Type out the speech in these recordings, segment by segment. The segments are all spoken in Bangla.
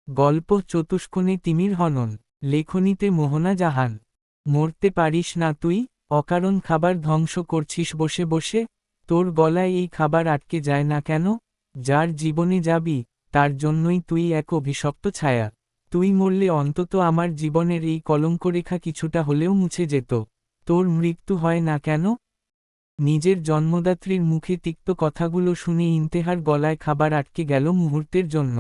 গল্প চতুষ্কোণে তিমির হনন। লেখনীতে মোহনা জাহান। মরতে পারিস না তুই, অকারণ খাবার ধ্বংস করছিস বসে বসে? তোর গলায় এই খাবার আটকে যায় না কেন? যার জীবনে যাবি, তার জন্যই তুই এক অভিশপ্ত ছায়া। তুই মরলে অন্তত আমার জীবনের এই কলঙ্করেখা কিছুটা হলেও মুছে যেত। তোর মৃত্যু হয় না কেন? নিজের জন্মদাত্রীর মুখে তিক্ত কথাগুলো শুনে ইন্তেহার গলায় খাবার আটকে গেল মুহূর্তের জন্য।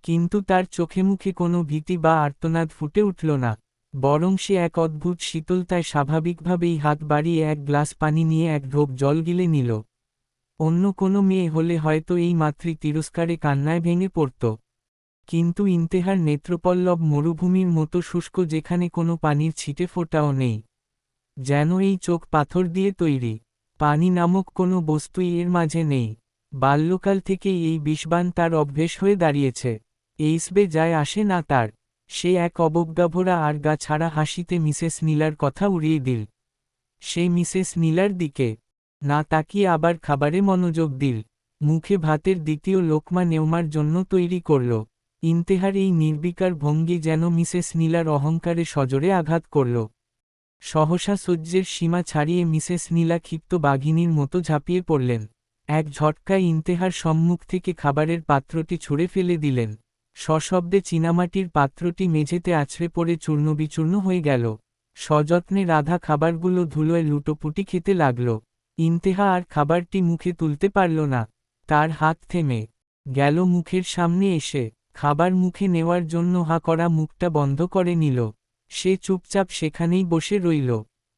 কিন্তু তার চোখে মুখে কোনো ভীতি বা আর্তনাদ ফুটে উঠল না, বরং সে এক অদ্ভুত শীতলতায় স্বাভাবিকভাবেই হাত বাড়িয়ে এক গ্লাস পানি নিয়ে এক ঢোক জল গিলে নিল। অন্য কোনো মেয়ে হলে হয়তো এই মাতৃ তিরস্কারে কান্নায় ভেঙে পড়ত। কিন্তু ইন্তেহার নেত্রপল্লব মরুভূমির মতো শুষ্ক, যেখানে কোনো পানির ছিটে ফোঁটাও নেই। যেন এই চোখ পাথর দিয়ে তৈরি। পানি নামক কোনো বস্তুই এর মাঝে নেই। বাল্যকাল থেকেই এই বিষবাণ তার অভ্যেস হয়ে দাঁড়িয়েছে। এইসবে যায় আসে না তার। সে এক অবজ্ঞাভরা আর গা ছাড়া হাসিতে মিসেস নীলার কথা উড়িয়ে দিল। সে মিসেস নীলার দিকে না তাকিয়ে আবার খাবারে মনোযোগ দিল। মুখে ভাতের দ্বিতীয় লোকমা নেওমার জন্য তৈরি করল। ইন্তেহার এই নির্বিকার ভঙ্গি যেন মিসেস নীলার অহংকারে সজোরে আঘাত করল। সহসা সহ্যের সীমা ছাড়িয়ে মিসেস নীলা ক্ষিপ্ত বাঘিনীর মতো ঝাঁপিয়ে পড়লেন। এক ঝটকায় ইন্তেহার সম্মুখ থেকে খাবারের পাত্রটি ছুঁড়ে ফেলে দিলেন। সশব্দে চীনামাটির পাত্রটি মেঝেতে আছড়ে পড়ে চূর্ণবিচূর্ণ হয়ে গেল। সযত্নে রাধা খাবারগুলো ধুলোয় লুটোপুটি খেতে লাগল। ইন্তেহা আর খাবারটি মুখে তুলতে পারল না। তার হাত থেমে গেল মুখের সামনে এসে। খাবার মুখে নেওয়ার জন্য হা করা মুখটা বন্ধ করে নিল। সে চুপচাপ সেখানেই বসে রইল।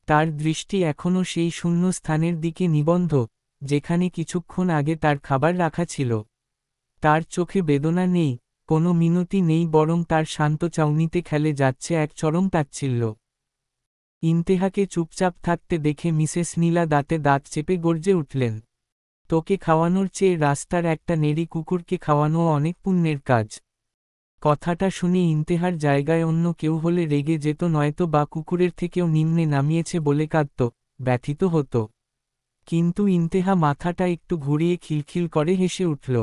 তার দৃষ্টি এখনও সেই শূন্য স্থানের দিকে নিবদ্ধ, যেখানে কিছুক্ষণ আগে তার খাবার রাখা ছিল। তার চোখে বেদনা নেই, কোনো মিনতি নেই, বরং তার শান্ত চাউনিতে খেলে যাচ্ছে এক চরম তাচ্ছিল্য। ইন্তেহাকে চুপচাপ থাকতে দেখে মিসেস নীলা দাঁতে দাঁত চেপে গর্জে উঠলেন। তোকে খাওয়ানোর চেয়ে রাস্তার একটা নেড়ি কুকুরকে খাওয়ানো অনেক পুণ্যের কাজ। কথাটা শুনে ইন্তেহার জায়গায় অন্য কেউ হলে রেগে যেত, নয়তো বা কুকুরের থেকেও নিম্নে নামিয়েছে বলে কাঁদত, ব্যথিত হতো। কিন্তু ইন্তেহা মাথাটা একটু ঘুরিয়ে খিলখিল করে হেসে উঠল।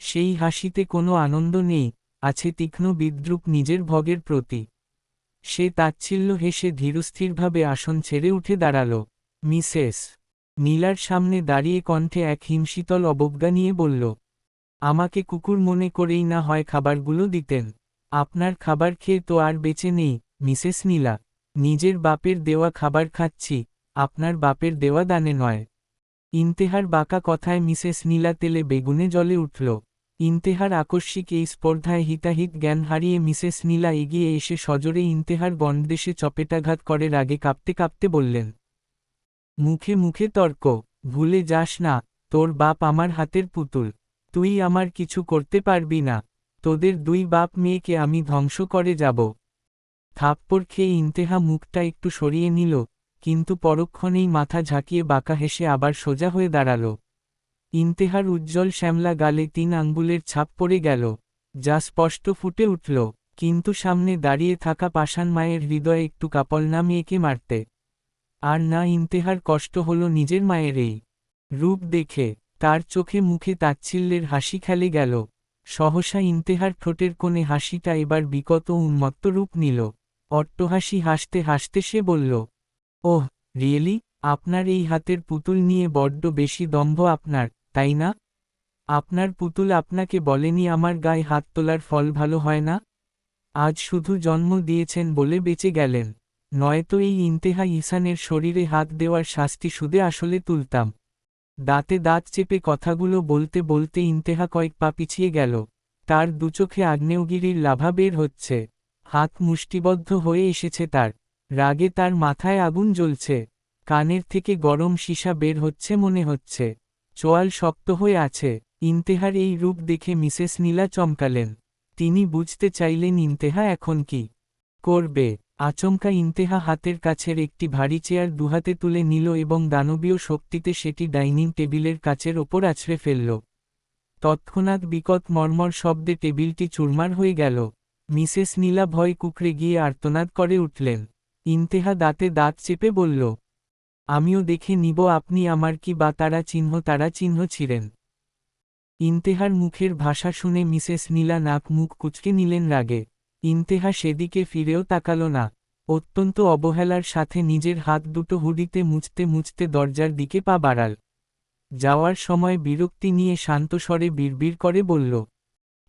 সেই হাসিতে কোনো আনন্দ নেই, আছে তীক্ষ্ণ বিদ্রূপ নিজের ভগের প্রতি। সে তাচ্ছিল্য হেসে ধীরস্থিরভাবে আসন ছেড়ে উঠে দাঁড়াল। মিসেস নীলার সামনে দাঁড়িয়ে কণ্ঠে এক হিমশীতল অবজ্ঞা নিয়ে বলল, আমাকে কুকুর মনে করেই না হয় খাবারগুলো দিতেন। আপনার খাবার খেয়ে তো আর বেঁচে নেই, মিসেস নীলা। নিজের বাপের দেওয়া খাবার খাচ্ছি, আপনার বাপের দেওয়া দানে নয়। ইন্তেহার বাঁকা কথায় মিসেস নীলা তেলে বেগুনে জ্বলে উঠল। ইন্তেহার আকস্মিক এই স্পর্ধায় হিতাহিত জ্ঞান হারিয়ে মিসেস নীলা এগিয়ে এসে সজোরে ইন্তেহার গণ্ডদেশে চপেটাঘাত করে রাগে কাঁপতে কাঁপতে বললেন, মুখে মুখে তর্ক, ভুলে যাস না, তোর বাপ আমার হাতের পুতুল। তুই আমার কিছু করতে পারবি না। তোদের দুই বাপ মেয়েকে আমি ধ্বংস করে যাব। থাপ্পড় খেয়ে ইন্তেহা মুখটা একটু সরিয়ে নিল, কিন্তু পরক্ষণেই মাথা ঝাঁকিয়ে বাঁকা হেসে আবার সোজা হয়ে দাঁড়াল। ইন্তেহার উজ্জ্বল শ্যামলা গালে 3 আঙ্গুলের ছাপ পড়ে গেল, যা স্পষ্ট ফুটে উঠল। কিন্তু সামনে দাঁড়িয়ে থাকা পাষাণ মায়ের হৃদয়ে একটু কাঁপল না মেয়েকে মারতে। আর না ইন্তেহার কষ্ট হল নিজের মায়ের এই রূপ দেখে। তার চোখে মুখে তাচ্ছিল্যের হাসি খেলে গেল। সহসা ইন্তেহার ঠোঁটের কোণে হাসিটা এবার বিকট ও উন্মত্ত রূপ নিল। অট্টহাসি হাসতে হাসতে সে বলল, ওহ রিয়েলি, আপনার এই হাতের পুতুল নিয়ে বড্ড বেশি দম্ভ আপনার, তাই না? আপনার পুতুল আপনাকে বলেনি আমার গায়ে হাত তোলার ফল ভালো হয় না? আজ শুধু জন্ম দিয়েছেন বলে বেঁচে গেলেন, নয়তো এই ইন্তেহা ইহসানের শরীরে হাত দেওয়ার শাস্তি সুদে আসলে তুলতাম। দাঁতে দাঁত চেপে কথাগুলো বলতে বলতে ইন্তেহা কয়েক পা পিছিয়ে গেল। তার দুচোখে আগ্নেয়গিরির লাভা বের হচ্ছে। হাত মুষ্টিবদ্ধ হয়ে এসেছে তার। রাগে তার মাথায় আগুন জ্বলছে। কানের থেকে গরম সীসা বের হচ্ছে মনে হচ্ছে। চোয়াল শক্ত হয়ে আছে। ইন্তেহার এই রূপ দেখে মিসেস নীলা চমকালেন। তিনি বুঝতে চাইলেন ইন্তেহা এখন কি করবে। আচমকা ইন্তেহা হাতের কাছের একটি ভারী চেয়ার দুহাতে তুলে নিল এবং দানবীয় শক্তিতে সেটি ডাইনিং টেবিলের কাচের ওপর আছড়ে ফেলল। তৎক্ষণাৎ বিকট মর্মর শব্দে টেবিলটি চুরমার হয়ে গেল। মিসেস নীলা ভয় কুঁকড়ে গিয়ে আর্তনাদ করে উঠলেন। ইন্তেহা দাঁতে দাঁত চেপে বলল, আমিও দেখে নিব আপনি আমার কি বা তারা চিহ্ন ছিঁড়েন। ইন্তেহার মুখের ভাষা শুনে মিসেস নীলা নাক মুখ কুঁচকে নিলেন রাগে। ইন্তেহা সেদিকে ফিরেও তাকাল না। অত্যন্ত অবহেলার সাথে নিজের হাত দুটো হুডিতে মুছতে মুছতে দরজার দিকে পা বাড়াল। যাওয়ার সময় বিরক্তি নিয়ে শান্ত স্বরে বিড়বিড় করে বলল,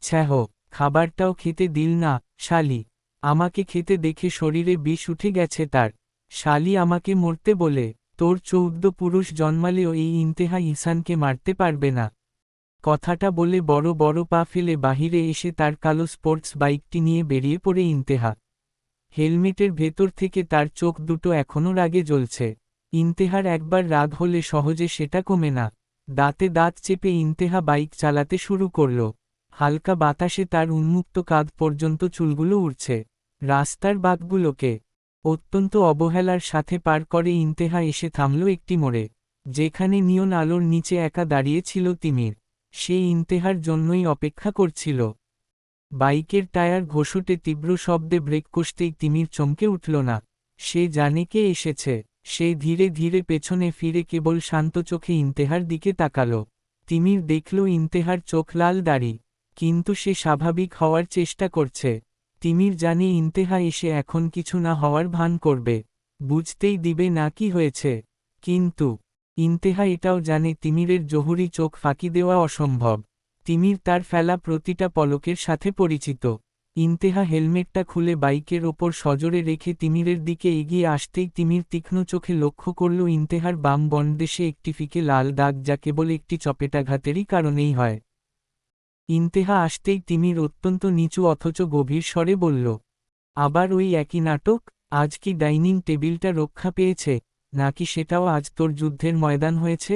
ছ্যাঃ, খাবারটাও খেতে দিল না, শালি। আমাকে খেতে দেখে শরীরে বিষ উঠে গেছে তার। শালি আমাকে মরতে বলে, তোর 14 পুরুষ জন্মালেও এই ইন্তেহা ইহসানকে মারতে পারবে না। কথাটা বলে বড় বড় পা ফেলে বাহিরে এসে তার কালো স্পোর্টস বাইকটি নিয়ে বেরিয়ে পড়ে ইন্তেহা। হেলমেটের ভেতর থেকে তার চোখ দুটো এখনও রাগে জ্বলছে। ইন্তেহার একবার রাগ হলে সহজে সেটা কমে না। দাঁতে দাঁত চেপে ইন্তেহা বাইক চালাতে শুরু করল। হালকা বাতাসে তার উন্মুক্ত কাঁধ পর্যন্ত চুলগুলো উড়ছে। রাস্তার বাঁকগুলোকে অত্যন্ত অবহেলার সাথে পার করে ইন্তেহা এসে থামল একটি মোড়ে, যেখানে নিয়ন আলোর নিচে একা দাঁড়িয়ে ছিল তিমির। সে ইন্তেহার জন্যই অপেক্ষা করছিল। বাইকের টায়ার ঘষটে তীব্র শব্দে ব্রেক কষতেই তিমির চমকে উঠল না। সে জানে কে এসেছে। সে ধীরে ধীরে পেছনে ফিরে কেবল শান্ত চোখে ইন্তেহার দিকে তাকাল। তিমির দেখল ইন্তেহার চোখ লাল দাড়ি, কিন্তু সে স্বাভাবিক হওয়ার চেষ্টা করছে। তিমির জানে ইন্তেহা এসে এখন কিছু না হওয়ার ভান করবে, বুঝতেই দিবে না কি হয়েছে। কিন্তু ইন্তেহা এটাও জানে তিমিরের জহুরি চোখ ফাঁকি দেওয়া অসম্ভব। তিমির তার ফেলা প্রতিটা পলকের সাথে পরিচিত। ইন্তেহা হেলমেটটা খুলে বাইকের ওপর সজোরে রেখে তিমিরের দিকে এগিয়ে আসতেই তিমির তীক্ষ্ণ চোখে লক্ষ্য করল ইন্তেহার বাম বনদেশে একটি ফিকে লাল দাগ, যা কেবল একটি চপেটাঘাতেরই কারণেই হয়। ইন্তেহা আসতেই তিমির অত্যন্ত নিচু অথচ গভীর স্বরে বলল, আবার ওই একই নাটক? আজ কি ডাইনিং টেবিলটা রক্ষা পেয়েছে, নাকি সেটাও আজ তোর যুদ্ধের ময়দান হয়েছে?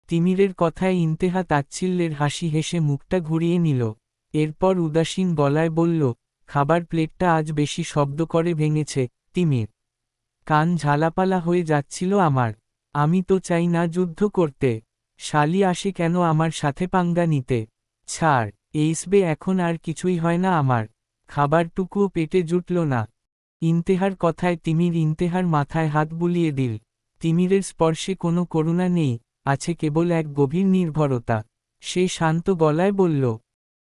তিমিরের কথায় ইন্তেহা তাচ্ছিল্যের হাসি হেসে মুখটা ঘুরিয়ে নিল। এরপর উদাসীন গলায় বলল, খাবার প্লেটটা আজ বেশি শব্দ করে ভেঙেছে, তিমির। কান ঝালাপালা হয়ে যাচ্ছিল আমার। আমি তো চাই না যুদ্ধ করতে। শালি আসে কেন আমার সাথে পাঙ্গা নিতে? ছাড়, এইসবে এখন আর কিছুই হয় না আমার। খাবারটুকুও পেটে জুটল না। ইন্তেহার কথায় তিমির ইন্তেহার মাথায় হাত বুলিয়ে দিল। তিমিরের স্পর্শে কোনো করুণা নেই, আছে কেবল এক গভীর নির্ভরতা। সে শান্ত গলায় বলল,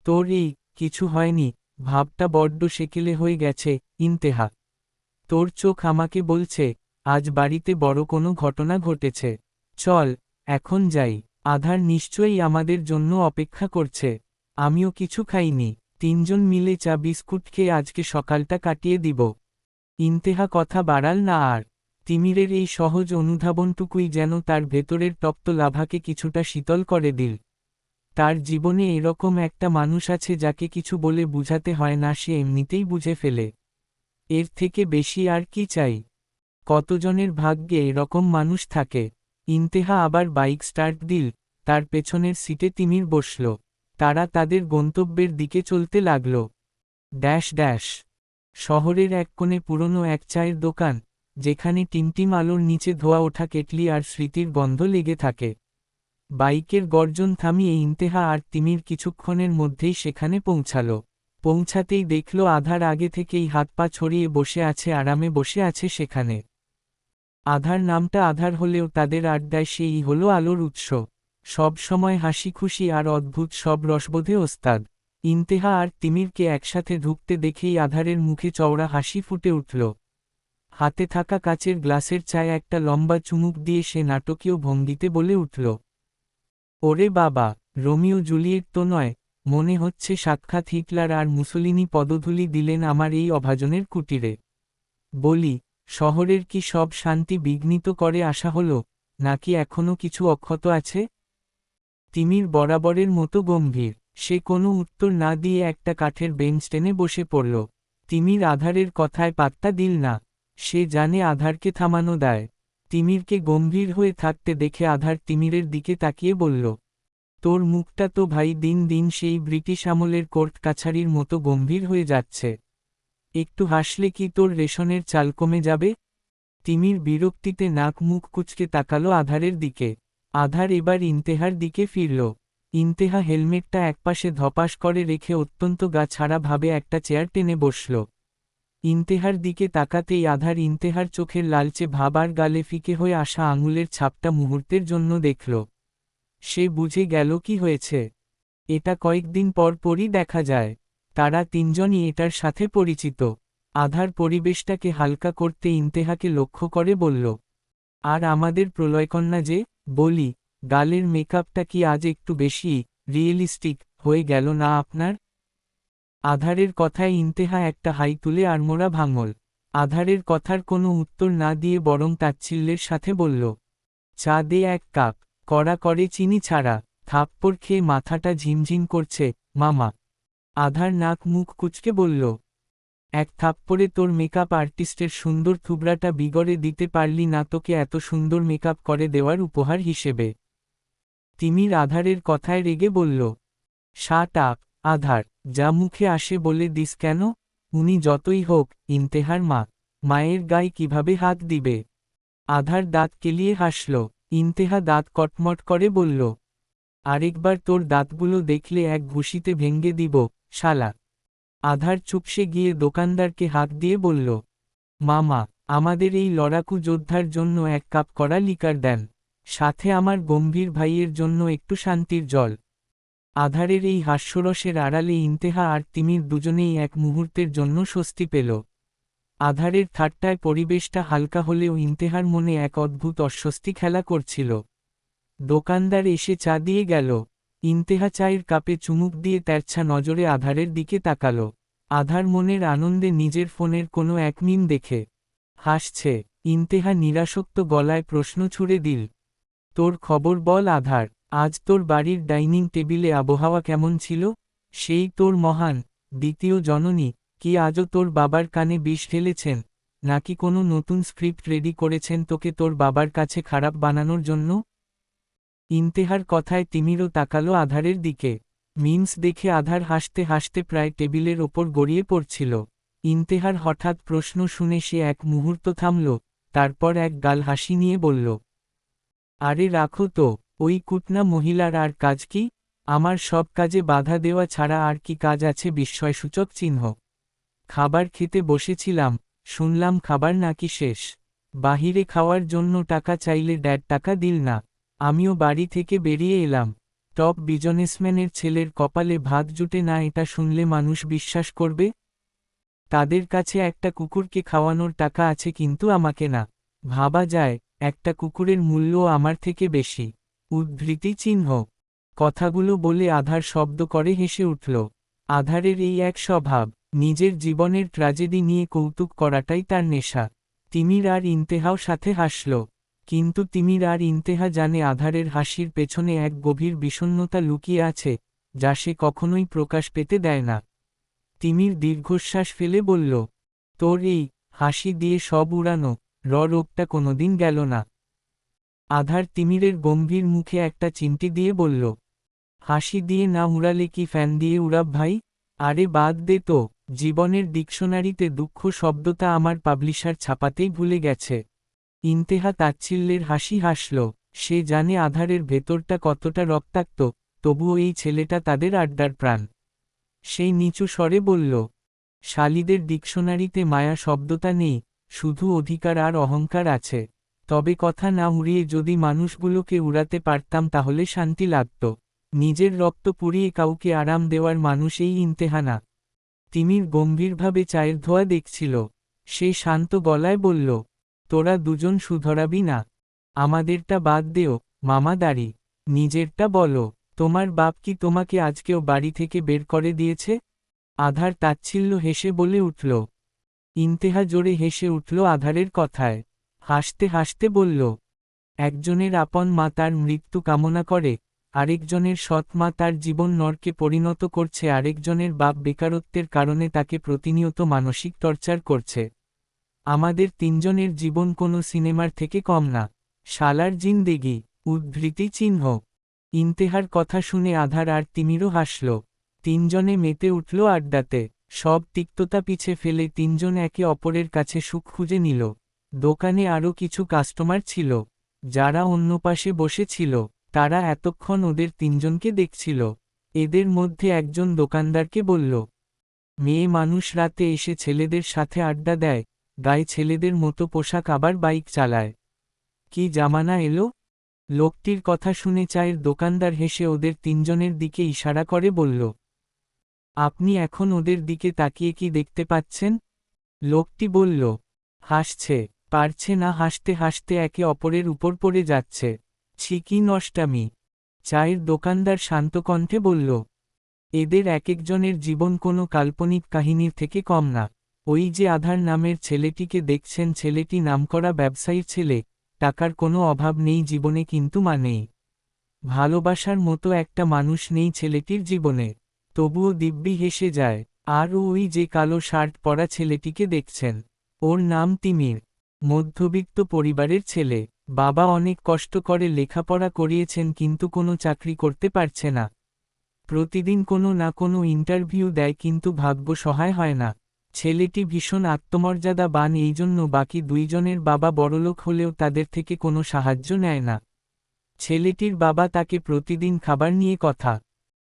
তোর এই কিছু হয়নি ভাবটা বড্ড সেকেলে হয়ে গেছে, ইন্তেহা। তোর চোখ আমাকে বলছে আজ বাড়িতে বড় কোনো ঘটনা ঘটেছে। চল, এখন যাই। আধার নিশ্চয়ই আমাদের জন্য অপেক্ষা করছে। আমিও কিছু খাইনি। 3 জন মিলে চা বিস্কুট খেয়ে আজকে সকালটা কাটিয়ে দিব। ইন্তেহা কথা বাড়াল না আর। তিমিরের এই সহজ অনুধাবনটুকুই যেন তার ভেতরের তপ্ত লাভাকে কিছুটা শীতল করে দিল। তার জীবনে এরকম একটা মানুষ আছে যাকে কিছু বলে বুঝাতে হয় না, সে এমনিতেই বুঝে ফেলে। এর থেকে বেশি আর কি চাই? কতজনের ভাগ্যে এরকম মানুষ থাকে। ইন্তেহা আবার বাইক স্টার্ট দিল। তার পেছনের সিটে তিমির বসল। তারা তাদের গন্তব্যের দিকে চলতে লাগল। Dash dash. শহরের এক কোণে পুরনো এক চায়ের দোকান, যেখানে টিমটিম আলোর নিচে ধোয়া ওঠা কেটলি আর স্মৃতির গন্ধ লেগে থাকে। বাইকের গর্জন থামিয়ে ইন্তেহা আর তিমির কিছুক্ষণের মধ্যেই সেখানে পৌঁছাল। পৌঁছাতেই দেখল আধার আগে থেকেই হাত পা ছড়িয়ে বসে আছে, আরামে বসে আছে সেখানে। আধার নামটা আধার হলেও তাদের আড্ডায় সেই হলো আলোর উৎস। সব সময় হাসি খুশি আর অদ্ভুত সব রসবোধে ওস্তাদ। ইন্তেহা আর তিমিরকে একসাথে ঢুকতে দেখেই আধারের মুখে চওড়া হাসি ফুটে উঠল। হাতে থাকা কাচের গ্লাসের চায়ে একটা লম্বা চুমুক দিয়ে সে নাটকীয় ভঙ্গিতে বলে উঠল, ওরে বাবা, রোমিও জুলিয়েট তো নয়, মনে হচ্ছে সাক্ষাৎ হিটলার আর মুসোলিনি পদধূলি দিলেন আমার এই অভাজনের কুটিরে। বলি, শহরের কি সব শান্তি বিঘ্নিত করে আসা হলো, নাকি এখনো কিছু অক্ষত আছে? তিমির বরাবরের মতো গম্ভীর। সে কোনো উত্তর না দিয়ে একটা কাঠের বেঞ্চ টেনে বসে পড়ল। তিমির আধারের কথায় পাত্তা দিল না। সে জানে আধারকে থামানো দায়। তিমিরকে গম্ভীর হয়ে থাকতে দেখে আধার তিমিরের দিকে তাকিয়ে বলল, তোর মুখটা তো ভাই দিন দিন সেই ব্রিটিশ আমলের কোর্ট কাছারির মতো গম্ভীর হয়ে যাচ্ছে। একটু হাসলে কি তোর রেশনের চাল কমে যাবে? তিমির বিরক্তিতে নাক মুখ কুঁচকে তাকালো আধারের দিকে। আধার এবার ইন্তেহার দিকে ফিরল। ইন্তেহা হেলমেটটা একপাশে ধপাস করে রেখে অত্যন্ত গা ছাড়া ভাবে একটা চেয়ার টেনে বসল। ইন্তেহার দিকে তাকাতেই আধার ইন্তেহার চোখের লালচে ভাব আর গালে ফিকে হয়ে আসা আঙুলের ছাপটা মুহূর্তের জন্য দেখল। সে বুঝে গেল কি হয়েছে। এটা কয়েকদিন পর পরই দেখা যায়। তারা তিনজনই এটার সাথে পরিচিত। আধার পরিবেশটাকে হালকা করতে ইন্তেহাকে লক্ষ্য করে বলল, আর আমাদের প্রলয়কন্যা যে, বলি, গালের মেকআপটা কি আজ একটু বেশি রিয়েলিস্টিক হয়ে গেল না আপনার? আধারের কথায় ইন্তেহা একটা হাই তুলে আড়মোড়া ভাঙল। আধারের কথার কোনো উত্তর না দিয়ে বরং তাচ্ছিল্যের সাথে বলল, চা দে এক কাপ, কড়া করে চিনি ছাড়া। থাপ্পড় খেয়ে মাথাটা ঝিমঝিম করছে, মামা। আধার নাক মুখ কুঁচকে বলল, এক থাপ্পড়ে তোর মেকআপ আর্টিস্টের সুন্দর থুবড়াটা বিগড়ে দিতে পারলি না তোকে এত সুন্দর মেকআপ করে দেওয়ার উপহার হিসেবে। তিমির আধারের কথায় রেগে বলল, শাট আপ, আধার, যা মুখে আসে বলে দিস কেন? উনি যতই হোক ইন্তেহার মা, মায়ের গায়ে কিভাবে হাত দিবে? আধার দাঁত কেলিয়ে হাসল। ইন্তেহা দাঁত কটমট করে বলল, আরেকবার তোর দাঁতগুলো দেখলে এক ঘুষিতে ভেঙ্গে দিব, শালা। আধার চুপসে গিয়ে দোকানদারকে হাত দিয়ে বলল, মামা, আমাদের এই লড়াকু যোদ্ধার জন্য এক কাপ কড়া লিকার দেন, সাথে আমার গম্ভীর ভাইয়ের জন্য একটু শান্তির জল। আধারের এই হাস্যরসের আড়ালে ইন্তেহা আর তিমির দুজনেই এক মুহূর্তের জন্য স্বস্তি পেল। আধারের ঠাট্টায় পরিবেশটা হালকা হলেও ইন্তেহার মনে এক অদ্ভুত অস্বস্তি খেলা করছিল। দোকানদার এসে চা দিয়ে গেল। ইন্তেহা চায়ের কাপে চুমুক দিয়ে তেরছা নজরে আধারের দিকে তাকাল। আধার মনের আনন্দে নিজের ফোনের কোনো এক মিম দেখে হাসছে। ইন্তেহা নিরাসক্ত গলায় প্রশ্ন ছুড়ে দিল, তোর খবর বল আধার, আজ তোর বাড়ির ডাইনিং টেবিলে আবহাওয়া কেমন ছিল? সেই তোর মহান দ্বিতীয় জননী কি আজও তোর বাবার কানে বিষ ঢেলেছেন, নাকি কোনো নতুন স্ক্রিপ্ট রেডি করেছেন তোকে তোর বাবার কাছে খারাপ বানানোর জন্য? ইন্তেহার কথায় তিমিরও তাকালো আধারের দিকে। মিমস দেখে আধার হাসতে হাসতে প্রায় টেবিলের ওপর গড়িয়ে পড়ছিল। ইন্তেহার হঠাৎ প্রশ্ন শুনে সে এক মুহূর্ত থামল, তারপর এক গাল হাসি নিয়ে বলল, আরে রাখো তো, ওই কুটনা মহিলার আর কাজ কি? আমার সব কাজে বাধা দেওয়া ছাড়া আর কি কাজ আছে? বিস্ময়সূচক চিহ্ন। খাবার খেতে বসেছিলাম, শুনলাম খাবার নাকি শেষ। বাহিরে খাওয়ার জন্য টাকা চাইলে ড্যাড টাকা দিল না। আমিও বাড়ি থেকে বেরিয়ে এলাম। টপ বিজনেসম্যানের ছেলের কপালে ভাত জুটে না এটা শুনলে মানুষ বিশ্বাস করবে? তাদের কাছে একটা কুকুরকে খাওয়ানোর টাকা আছে কিন্তু আমাকে না। ভাবা যায়, একটা কুকুরের মূল্য আমার থেকে বেশি। উদ্ধৃতি চিহ্ন। কথাগুলো বলে আধার শব্দ করে হেসে উঠল। আধারের এই এক স্বভাব, নিজের জীবনের ট্র্যাজেডি নিয়ে কৌতুক করাটাই তার নেশা। তিমির আর ইন্তেহাও সাথে হাসল। কিন্তু তিমির আর ইন্তেহা জানে আধারের হাসির পেছনে এক গভীর বিষণ্ণতা লুকিয়ে আছে, যা সে কখনোই প্রকাশ পেতে দেয় না। তিমির দীর্ঘশ্বাস ফেলে বলল, তোর এই হাসি দিয়ে সব উড়ানো রোগটা কোনোদিন গেল না। আধার তিমিরের গম্ভীর মুখে একটা চিমটি দিয়ে বলল, হাসি দিয়ে না উড়ালে কি ফ্যান দিয়ে উড়াব ভাই? আরে বাদ দে তো, জীবনের ডিকশনারিতে দুঃখ শব্দটা আমার পাবলিশার ছাপাতেই ভুলে গেছে। ইন্তেহা তাচ্ছিল্যের হাসি হাসল। সে জানে আধারের ভেতরটা কতটা রক্তাক্ত, তবুও এই ছেলেটা তাদের আড্ডার প্রাণ। সেই নিচু স্বরে বলল, শালীদের ডিকশনারিতে মায়া শব্দটা নেই, শুধু অধিকার আর অহংকার আছে। তবে কথা না উড়িয়ে যদি মানুষগুলোকে উড়াতে পারতাম তাহলে শান্তি লাগত। নিজের রক্ত পুড়িয়ে কাউকে আরাম দেওয়ার মানুষ এই ইন্তেহা না। তিমির গম্ভীরভাবে চায়ের ধোয়া দেখছিল। সে শান্ত গলায় বলল, তোরা দুজন শুধরাবি না? আমাদেরটা বাদ দেও, মামা দাঁড়ি। নিজেরটা বলো, তোমার বাপ কি তোমাকে আজকেও বাড়ি থেকে বের করে দিয়েছে? আধার তাচ্ছিল্য হেসে বলে উঠল। ইন্তেহা জোরে হেসে উঠল আধারের কথায়। হাসতে হাসতে বলল, একজনের আপন মা তার মৃত্যু কামনা করে, আরেকজনের সৎ মা তার জীবন নরকে পরিণত করছে, আরেকজনের বাপ বেকারত্বের কারণে তাকে প্রতিনিয়ত মানসিক টর্চার করছে। আমাদের তিনজনের জীবন কোনো সিনেমার থেকে কম না। শালার জিন্দেগি। উদ্ধৃতি চিহ্ন। ইন্তেহার কথা শুনে আধার আর তিমিরও হাসল। তিনজনে মেতে উঠল আড্ডাতে। সব তিক্ততা পিছে ফেলে তিনজন একে অপরের কাছে সুখ খুঁজে নিল। দোকানে আরও কিছু কাস্টমার ছিল, যারা অন্য পাশে বসেছিল। তারা এতক্ষণ ওদের তিনজনকে দেখছিল। এদের মধ্যে একজন দোকানদারকে বলল, মেয়ে মানুষ রাতে এসে ছেলেদের সাথে আড্ডা দেয়, গায়ে ছেলেদের মতো পোশাক, আবার বাইক চালায়। কি জামানা এলো! লোকটির কথা শুনে চায়ের দোকানদার হেসে ওদের তিনজনের দিকে ইশারা করে বলল, আপনি এখন ওদের দিকে তাকিয়ে কি দেখতে পাচ্ছেন? লোকটি বলল, হাসছে। পারছে না হাসতে হাসতে একে অপরের উপর পড়ে যাচ্ছে। ছি কি নষ্টামি। চায়ের দোকানদার শান্ত কণ্ঠে বলল, এদের একেকজনের জীবন কোনো কাল্পনিক কাহিনীর থেকে কম না। ওই যে আধার নামের ছেলেটিকে দেখছেন, ছেলেটি নামকরা ব্যবসায়ীর ছেলে, টাকার কোনো অভাব নেই জীবনে, কিন্তু নেই ভালোবাসার মতো একটা মানুষ নেই ছেলেটির জীবনে। তবুও দিব্যি হেসে যায়। আর ওই যে কালো শার্ট পরা ছেলেটিকে দেখছেন, ওর নাম তিমির। মধ্যবিত্ত পরিবারের ছেলে, বাবা অনেক কষ্ট করে লেখাপড়া করিয়েছেন কিন্তু কোনো চাকরি করতে পারছে না। প্রতিদিন কোনো না কোনো ইন্টারভিউ দেয় কিন্তু ভাগ্য সহায় হয় না। ছেলেটি ভীষণ আত্মমর্যাদাবান, এই জন্য বাকি দুইজনের বাবা বড়লোক হলেও তাদের থেকে কোনো সাহায্য নেয় না। ছেলেটির বাবা তাকে প্রতিদিন খাবার নিয়ে কথা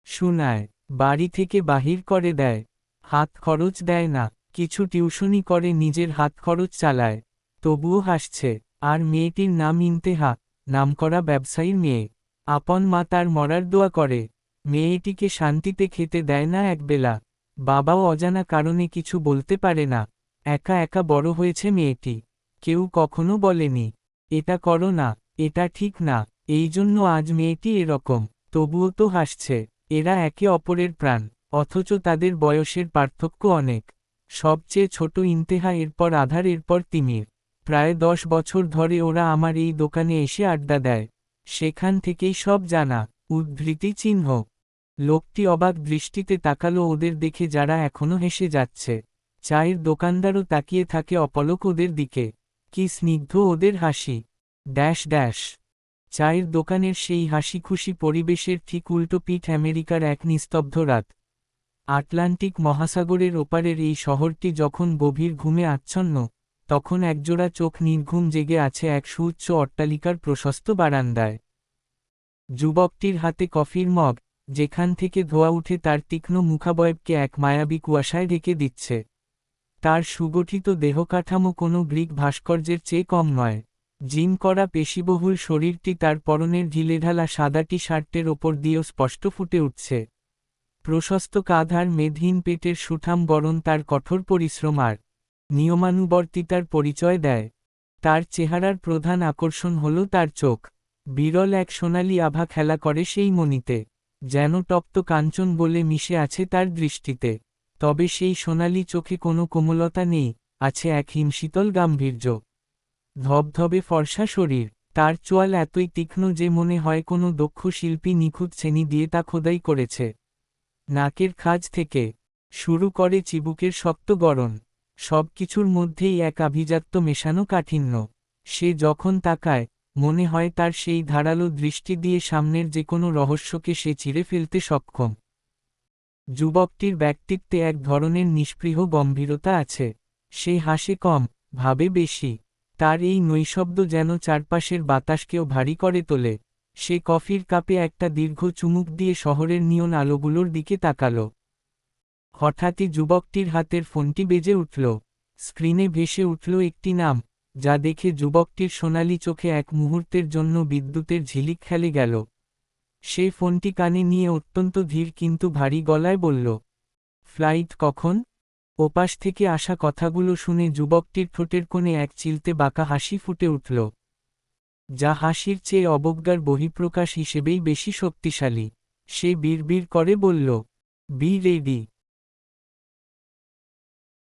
শোনায়, বাড়ি থেকে বাহির করে দেয়, হাত খরচ দেয় না, কিছু টিউশনি করে নিজের হাত খরচ চালায়। তবুও হাসছে। আর মেয়েটির নাম ইন্তেহা, নামকরা ব্যবসায়ীর মেয়ে। আপন মা তার মরার দোয়া করে। মেয়েটিকে শান্তিতে খেতে দেয় না একবেলা। বাবাও অজানা কারণে কিছু বলতে পারে না। একা একা বড় হয়েছে মেয়েটি। কেউ কখনো বলেনি, এটা করো না, এটা ঠিক না। এই জন্য আজ মেয়েটি এরকম। তবুও তো হাসছে। এরা একে অপরের প্রাণ, অথচ তাদের বয়সের পার্থক্য অনেক। সবচেয়ে ছোট ইন্তেহা, এরপর আধার, এরপর তিমির। প্রায় 10 বছর ধরে ওরা আমার এই দোকানে এসে আড্ডা দেয়। সেখান থেকেই সব জানা। উদ্ধৃতি চিহ্ন। লোকটি অবাক দৃষ্টিতে তাকালো ওদের দেখে, যারা এখনো হেসে যাচ্ছে। চায়ের দোকানদারও তাকিয়ে থাকে অপলক ওদের দিকে। কি স্নিগ্ধ ওদের হাসি। Dash dash. চায়ের দোকানের সেই হাসি খুশি পরিবেশের ঠিক উল্টো পিঠ আমেরিকার এক নিস্তব্ধ রাত। আটলান্টিক মহাসাগরের ওপারের এই শহরটি যখন গভীর ঘুমে আচ্ছন্ন, তখন একজোড়া চোখ নির্ঘুম জেগে আছে এক সুউচ্চ অট্টালিকার প্রশস্ত বারান্দায়। যুবকটির হাতে কফির মগ, যেখান থেকে ধোঁয়া উঠে তার তীক্ষ্ণ মুখাবয়বকে এক মায়াবী কুয়াশায় ঢেকে দিচ্ছে। তার সুগঠিত দেহকাঠামো কোনো গ্রিক ভাস্কর্যের চেয়ে কম নয়। জিম করা পেশিবহুল শরীরটি তার পরনের ঢিলেঢালা সাদা টি শার্টের ওপর দিয়েও স্পষ্ট ফুটে উঠছে। প্রশস্ত কাঁধ আর মেদহীন পেটের সুঠাম গড়ন তার কঠোর পরিশ্রম আর নিয়মানুবর্তিতার পরিচয় দেয়। তার চেহারার প্রধান আকর্ষণ হল তার চোখ। বিরল এক সোনালি আভা খেলা করে সেই মণিতে, যেন তপ্ত কাঞ্চন বলে মিশে আছে তার দৃষ্টিতে। তবে সেই সোনালি চোখে কোনো কোমলতা নেই, আছে এক হিমশীতল গাম্ভীর্য। ধবধবে ফর্সা শরীর, তার চোয়াল এতই তীক্ষ্ণ যে মনে হয় কোনো দক্ষ শিল্পী নিখুঁত ছেনি দিয়ে তা খোদাই করেছে। নাকের খাঁজ থেকে শুরু করে চিবুকের শক্ত গড়ন, সব কিছুর মধ্যেই এক আভিজাত্য মেশানো কাঠিন্য। সে যখন তাকায়, মনে হয় তার সেই ধারালো দৃষ্টি দিয়ে সামনের যে কোনো রহস্যকে সে চিরে ফেলতে সক্ষম। যুবকটির ব্যক্তিত্বে এক ধরনের নিষ্পৃহ গম্ভীরতা আছে। সে হাসে কম, ভাবে বেশি। তার এই নৈশব্দ যেন চারপাশের বাতাসকেও ভারী করে তোলে। সে কফির কাপে একটা দীর্ঘ চুমুক দিয়ে শহরের নিয়ন আলোগুলোর দিকে তাকাল। হঠাৎই যুবকটির হাতের ফোনটি বেজে উঠল। স্ক্রিনে ভেসে উঠল একটি নাম, যা দেখে যুবকটির সোনালি চোখে এক মুহূর্তের জন্য বিদ্যুতের ঝিলিক খেলে গেল। সে ফোনটি কানে নিয়ে অত্যন্ত ধীর কিন্তু ভারী গলায় বলল, ফ্লাইট কখন? ওপাশ থেকে আসা কথাগুলো শুনে যুবকটির ঠোঁটের কোণে এক চিলতে বাঁকা হাসি ফুটে উঠল, যা হাসির চেয়ে অবজ্ঞার বহিঃপ্রকাশ হিসেবেই বেশি শক্তিশালী। সে বিড়বিড় করে বলল, বি রেডি।